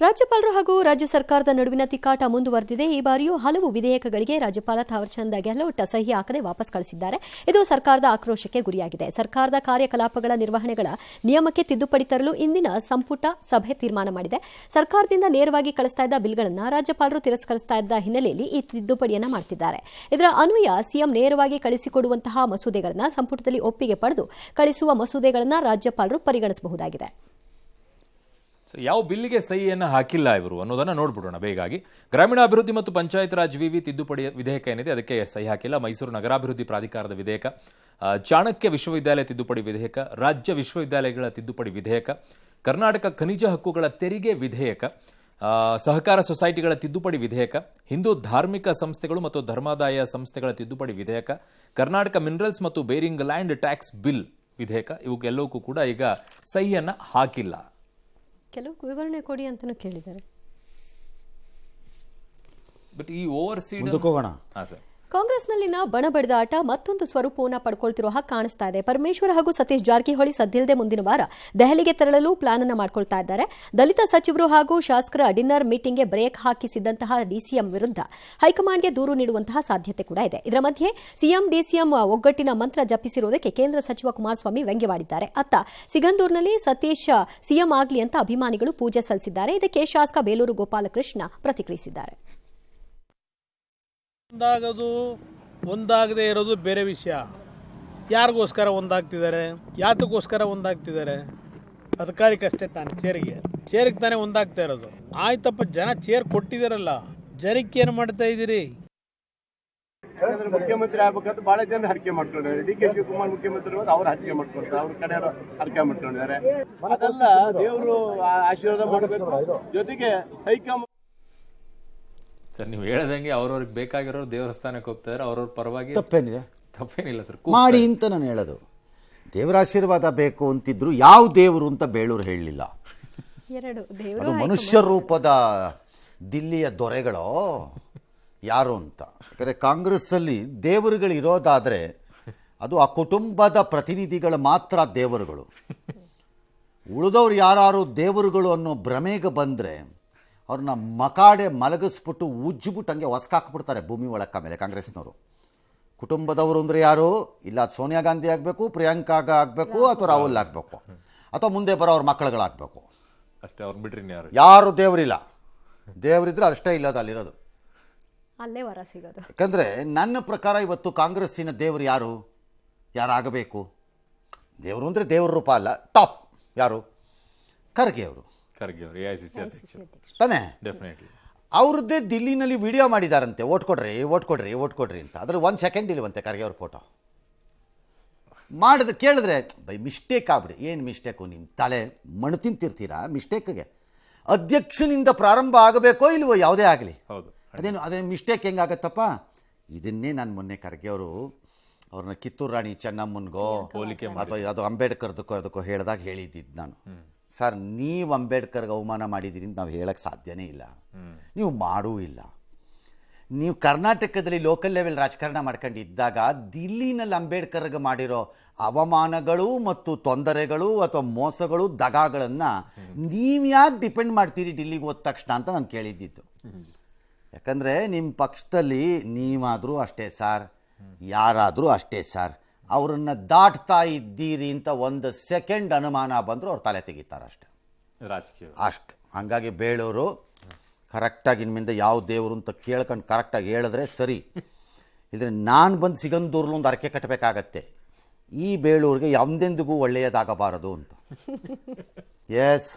ರಾಜ್ಯಪಾಲರು ಹಾಗೂ ರಾಜ್ಯ ಸರ್ಕಾರದ ನಡುವಿನ ತಿಕ್ಕಾಟ ಮುಂದುವರೆದಿದೆ. ಈ ಬಾರಿಯೂ ಹಲವು ವಿಧೇಯಕಗಳಿಗೆ ರಾಜ್ಯಪಾಲ ಥಾವರ್ಚಂದ್ ಗೆಹ್ಲೋಟ್ ಸಹಿ ಹಾಕದೆ ವಾಪಸ್ ಕಳಿಸಿದ್ದಾರೆ. ಇದು ಸರ್ಕಾರದ ಆಕ್ರೋಶಕ್ಕೆ ಗುರಿಯಾಗಿದೆ. ಸರ್ಕಾರದ ಕಾರ್ಯಕಲಾಪಗಳ ನಿರ್ವಹಣೆಗಳ ನಿಯಮಕ್ಕೆ ತಿದ್ದುಪಡಿ ತರಲು ಇಂದಿನ ಸಂಪುಟ ಸಭೆ ತೀರ್ಮಾನ ಮಾಡಿದೆ. ಸರ್ಕಾರದಿಂದ ನೇರವಾಗಿ ಕಳಿಸ್ತಾ ಇದ್ದ ಬಿಲ್ಗಳನ್ನು ರಾಜ್ಯಪಾಲರು ತಿರಸ್ಕರಿಸ್ತಾ ಇದ್ದ ಹಿನ್ನೆಲೆಯಲ್ಲಿ ಈ ತಿದ್ದುಪಡಿಯನ್ನು ಮಾಡುತ್ತಿದ್ದಾರೆ. ಇದರ ಅನ್ವಯ ಸಿಎಂ ನೇರವಾಗಿ ಕಳಿಸಿಕೊಡುವಂತಹ ಮಸೂದೆಗಳನ್ನು ಸಂಪುಟದಲ್ಲಿ ಒಪ್ಪಿಗೆ ಪಡೆದು ಕಳಿಸುವ ಮಸೂದೆಗಳನ್ನು ರಾಜ್ಯಪಾಲರು ಪರಿಗಣಿಸಬಹುದಾಗಿದೆ. ಯಾವ ಬಿಲ್ಲಿಗೆ ಸಹಿಯನ್ನು ಹಾಕಿಲ್ಲ ಇವರು ಅನ್ನೋದನ್ನು ನೋಡ್ಬಿಡೋಣ ಬೇಗಾಗಿ. ಗ್ರಾಮೀಣಾಭಿವೃದ್ಧಿ ಮತ್ತು ಪಂಚಾಯತ್ ರಾಜ್ ವಿವಿ ತಿದ್ದುಪಡಿ ವಿಧೇಯಕ ಏನಿದೆ ಅದಕ್ಕೆ ಸಹಿ ಹಾಕಿಲ್ಲ. ಮೈಸೂರು ನಗರಾಭಿವೃದ್ಧಿ ಪ್ರಾಧಿಕಾರದ ವಿಧೇಯಕ, ಚಾಣಕ್ಯ ವಿಶ್ವವಿದ್ಯಾಲಯ ತಿದ್ದುಪಡಿ ವಿಧೇಯಕ, ರಾಜ್ಯ ವಿಶ್ವವಿದ್ಯಾಲಯಗಳ ತಿದ್ದುಪಡಿ ವಿಧೇಯಕ, ಕರ್ನಾಟಕ ಖನಿಜ ಹಕ್ಕುಗಳ ತೆರಿಗೆ ವಿಧೇಯಕ, ಸಹಕಾರ ಸೊಸೈಟಿಗಳ ತಿದ್ದುಪಡಿ ವಿಧೇಯಕ, ಹಿಂದೂ ಧಾರ್ಮಿಕ ಸಂಸ್ಥೆಗಳು ಮತ್ತು ಧರ್ಮಾದಾಯ ಸಂಸ್ಥೆಗಳ ತಿದ್ದುಪಡಿ ವಿಧೇಯಕ, ಕರ್ನಾಟಕ ಮಿನರಲ್ಸ್ ಮತ್ತು ಬೇರಿಂಗ್ ಲ್ಯಾಂಡ್ ಟ್ಯಾಕ್ಸ್ ಬಿಲ್ ವಿಧೇಯಕ ಇವಕ್ಕೆಲ್ಲವಕ್ಕೂ ಕೂಡ ಈಗ ಸಹಿಯನ್ನು ಹಾಕಿಲ್ಲ. ಕೆಲವು ವಿವರಣೆ ಕೊಡಿ ಅಂತಲೂ ಕೇಳಿದ್ದಾರೆ. ಬಟ್ ಈ ಓವರ್ಸೀಡ್ ಸರ್ ಕಾಂಗ್ರೆಸ್ನಲ್ಲಿನ ಬಣಬಡಿದಾಟ ಮತ್ತೊಂದು ಸ್ವರೂಪವನ್ನು ಪಡ್ಕೊಳ್ತಿರೋ ಹಾಗೆ ಕಾಣಿಸ್ತಾ ಇದೆ. ಪರಮೇಶ್ವರ್ ಹಾಗೂ ಸತೀಶ್ ಜಾರಕಿಹೊಳಿ ಸದ್ದಿಲ್ಲದೆ ಮುಂದಿನ ವಾರ ದೆಹಲಿಗೆ ತೆರಳಲು ಪ್ಲಾನ್ ಅನ್ನು ಮಾಡ್ಕೊಳ್ತಾ ಇದ್ದಾರೆ. ದಲಿತ ಸಚಿವರು ಹಾಗೂ ಶಾಸಕರ ಡಿನ್ನರ್ ಮೀಟಿಂಗ್ಗೆ ಬ್ರೇಕ್ ಹಾಕಿಸಿದಂತಹ ಡಿಸಿಎಂ ವಿರುದ್ಧ ಹೈಕಮಾಂಡ್ಗೆ ದೂರು ನೀಡುವಂತಹ ಸಾಧ್ಯತೆ ಕೂಡ ಇದೆ. ಇದರ ಮಧ್ಯೆ ಸಿಎಂ ಡಿಸಿಎಂ ಒಗ್ಗಟ್ಟಿನ ಮಂತ್ರ ಜಪಿಸಿರುವುದಕ್ಕೆ ಕೇಂದ್ರ ಸಚಿವ ಕುಮಾರಸ್ವಾಮಿ ವ್ಯಂಗ್ಯವಾಡಿದ್ದಾರೆ. ಅತ್ತ ಸಿಗಂದೂರಿನಲ್ಲಿ ಸತೀಶ್ ಸಿಎಂ ಆಗಲಿ ಅಂತ ಅಭಿಮಾನಿಗಳು ಪೂಜೆ ಸಲ್ಲಿಸಿದ್ದಾರೆ. ಇದಕ್ಕೆ ಶಾಸಕ ಬೇಲೂರು ಗೋಪಾಲಕೃಷ್ಣ ಪ್ರತಿಕ್ರಿಯಿಸಿದ್ದಾರೆ. ಒಂದಾಗದೇ ಇರೋದು ಬೇರೆ ವಿಷಯ. ಯಾರಿಗೋಸ್ಕರ ಒಂದಾಗ್ತಿದ್ದಾರೆ, ಯಾತಕ್ಕೋಸ್ಕರ ಒಂದಾಗ್ತಿದ್ದಾರೆ? ಅಧಿಕಾರಕ್ಕಷ್ಟೇ ತಾನೆ, ಚೇರಿಗೆ ತಾನೇ ಒಂದಾಗ್ತಾ ಇರೋದು. ಆಯ್ತಪ್ಪ, ಜನ ಚೇರ್ ಕೊಟ್ಟಿದಾರಲ್ಲ, ಜನಕ್ಕೆ ಏನು ಮಾಡ್ತಾ ಇದ್ದೀರಿ? ಮುಖ್ಯಮಂತ್ರಿ ಆಗ್ಬೇಕಂತ ಬಹಳ ಜನ ಹರಕೆ ಮಾಡ್ಕೊಂಡಿದ್ದಾರೆ. ಡಿ ಕೆ ಶಿವಕುಮಾರ್ ಮುಖ್ಯಮಂತ್ರಿ ಅವ್ರು ಹರಕೆ ಮಾಡ್ಕೊಳ್ತಾರೆ, ಅವ್ರ ಕಡೆ ಹರಕೆ ಮಾಡ್ಕೊಂಡಿದ್ದಾರೆ. ಅದೆಲ್ಲ ದೇವರು ಆಶೀರ್ವಾದ ಮಾಡಬೇಕು. ಜೊತೆಗೆ ಹೈಕಮಾಂಡ್ ಸರ್, ನೀವು ಹೇಳದಂಗೆ ಅವ್ರವ್ರಿಗೆ ಬೇಕಾಗಿರೋರು ದೇವಸ್ಥಾನಕ್ಕೆ ಹೋಗ್ತಾರೆ, ಅವ್ರವ್ರ ಪರವಾಗಿ ತಪ್ಪೇನಿಲ್ಲ ಸರ್, ಮಾಡಿ ಅಂತ ನಾನು ಹೇಳೋದು. ದೇವರ ಆಶೀರ್ವಾದ ಬೇಕು ಅಂತಿದ್ರು, ಯಾವ ದೇವರು ಅಂತ ಬೇಳೂರು ಹೇಳಲಿಲ್ಲ. ಅದು ಮನುಷ್ಯ ರೂಪದ ದಿಲ್ಲಿಯ ದೊರೆಗಳೋ ಯಾರು ಅಂತ. ಯಾಕಂದರೆ ಕಾಂಗ್ರೆಸ್ಸಲ್ಲಿ ದೇವರುಗಳು ಇರೋದಾದರೆ ಅದು ಆ ಕುಟುಂಬದ ಪ್ರತಿನಿಧಿಗಳು ಮಾತ್ರ ದೇವರುಗಳು. ಉಳಿದವ್ರು ಯಾರು ದೇವರುಗಳು ಅನ್ನೋ ಭ್ರಮೆಗೆ ಬಂದರೆ ಅವ್ರನ್ನ ಮಕಾಡೆ ಮಲಗಿಸ್ಬಿಟ್ಟು ಉಜ್ಜಿಬಿಟ್ಟು ಹಂಗೆ ಹೊಸ್ಕಾಕ್ಬಿಡ್ತಾರೆ ಭೂಮಿ ಒಳಕ್ಕ ಮೇಲೆ ಕಾಂಗ್ರೆಸ್ನವರು. ಕುಟುಂಬದವರು ಅಂದರೆ ಯಾರು? ಇಲ್ಲ ಸೋನಿಯಾ ಗಾಂಧಿ ಆಗಬೇಕು, ಪ್ರಿಯಾಂಕಾಗ ಆಗಬೇಕು, ಅಥವಾ ರಾಹುಲ್ ಆಗಬೇಕು, ಅಥವಾ ಮುಂದೆ ಬರೋ ಅವ್ರ ಮಕ್ಕಳುಗಳಾಗಬೇಕು ಅಷ್ಟೇ. ಅವ್ರು ಬಿಟ್ರಿ ಯಾರು ದೇವರಿಲ್ಲ. ದೇವರಿದ್ರೆ ಅಷ್ಟೇ ಇಲ್ಲದ ಅಲ್ಲಿರೋದು, ಅಲ್ಲೇ ವರ ಸಿಗೋದು. ಯಾಕಂದರೆ ನನ್ನ ಪ್ರಕಾರ ಇವತ್ತು ಕಾಂಗ್ರೆಸ್ಸಿನ ದೇವರು ಯಾರಾಗಬೇಕು? ದೇವರು ಅಂದರೆ ದೇವ್ರ ರೂಪ ಅಲ್ಲ, ಟಾಪ್ ಯಾರು? ಖರ್ಗೆ ಅವರು ತಾನೇ. ಅವ್ರದ್ದೇ ದಿಲ್ಲಿನಲ್ಲಿ ವಿಡಿಯೋ ಮಾಡಿದಾರಂತೆ, ಓಟ್ ಕೊಡ್ರಿ ಅಂತ. ಅದ್ರ 1 ಸೆಕೆಂಡ್ ಇಲ್ವಂತೆ ಖರ್ಗೆ ಅವ್ರ ಫೋಟೋ ಮಾಡಿದ. ಕೇಳಿದ್ರೆ ಬೈ ಮಿಸ್ಟೇಕ್ ಆಗ್ಬಿಡಿ. ಏನು ಮಿಸ್ಟೇಕು? ನಿಮ್ಮ ತಲೆ ಮಣ್ಣು ತಿಂತಿರ್ತೀರಾ ಮಿಸ್ಟೇಕ್ಗೆ. ಅಧ್ಯಕ್ಷನಿಂದ ಪ್ರಾರಂಭ ಆಗಬೇಕೋ ಇಲ್ವೋ ಯಾವುದೇ ಆಗಲಿ, ಅದೇನು ಮಿಸ್ಟೇಕ್ ಹೆಂಗಾಗತ್ತಪ್ಪ? ಇದನ್ನೇ ನಾನು ಮೊನ್ನೆ ಖರ್ಗೆ ಅವರು ಅವ್ರನ್ನ ಕಿತ್ತೂರು ರಾಣಿ ಚೆನ್ನಮ್ಮನಿಗೋ ಅಥವಾ ಅದು ಅಂಬೇಡ್ಕರ್ದಕ್ಕೋ ಅದಕ್ಕೋ ಹೇಳಿದಾಗ ಹೇಳಿದ್ದಿದ್ದು ನಾನು. ಸರ್, ನೀವು ಅಂಬೇಡ್ಕರ್ಗೆ ಅವಮಾನ ಮಾಡಿದ್ದೀರಿ ಅಂತ ನಾವು ಹೇಳಕ್ಕೆ ಸಾಧ್ಯನೇ ಇಲ್ಲ. ನೀವು ಮಾಡೂ ಇಲ್ಲ. ನೀವು ಕರ್ನಾಟಕದಲ್ಲಿ ಲೋಕಲ್ ಲೆವೆಲ್ ರಾಜಕಾರಣ ಮಾಡ್ಕೊಂಡಿದ್ದಾಗ ದಿಲ್ಲಿನಲ್ಲಿ ಅಂಬೇಡ್ಕರ್ಗೆ ಮಾಡಿರೋ ಅವಮಾನಗಳು ಮತ್ತು ತೊಂದರೆಗಳು ಅಥವಾ ಮೋಸಗಳು ದಗಾಗಳನ್ನು ನೀವು ಯಾಕೆ ಡಿಪೆಂಡ್ ಮಾಡ್ತೀರಿ ಡಿಲ್ಲಿಗೆ ಹೋದ ತಕ್ಷಣ ಅಂತ ನಾನು ಕೇಳಿದ್ದಿತ್ತು. ಯಾಕಂದರೆ ನಿಮ್ಮ ಪಕ್ಷದಲ್ಲಿ ನೀವಾದರೂ ಅಷ್ಟೇ ಸರ್, ಯಾರಾದರೂ ಅಷ್ಟೇ ಸರ್, ಅವರನ್ನು ದಾಟ್ತಾ ಇದ್ದೀರಿ ಅಂತ 1 ಸೆಕೆಂಡ್ ಅನುಮಾನ ಬಂದರೂ ಅವ್ರು ತಲೆ ತೆಗಿತಾರೆ ಅಷ್ಟೆ, ರಾಜಕೀಯ ಅಷ್ಟೆ. ಹಾಗಾಗಿ ಬೇಳೂರು ಕರೆಕ್ಟಾಗಿ ಇನ್ಮಿಂದ ಯಾವ ದೇವರು ಅಂತ ಕೇಳ್ಕೊಂಡು ಕರೆಕ್ಟಾಗಿ ಹೇಳಿದ್ರೆ ಸರಿ. ಇದ್ರೆ ನಾನು ಬಂದು ಸಿಗಂದೂರ್ಲು ಒಂದು ಅರಕೆ ಕಟ್ಟಬೇಕಾಗತ್ತೆ, ಈ ಬೇಳೂರಿಗೆ ಎಂದೆಂದಿಗೂ ಒಳ್ಳೆಯದಾಗಬಾರದು ಅಂತ. ಎಸ್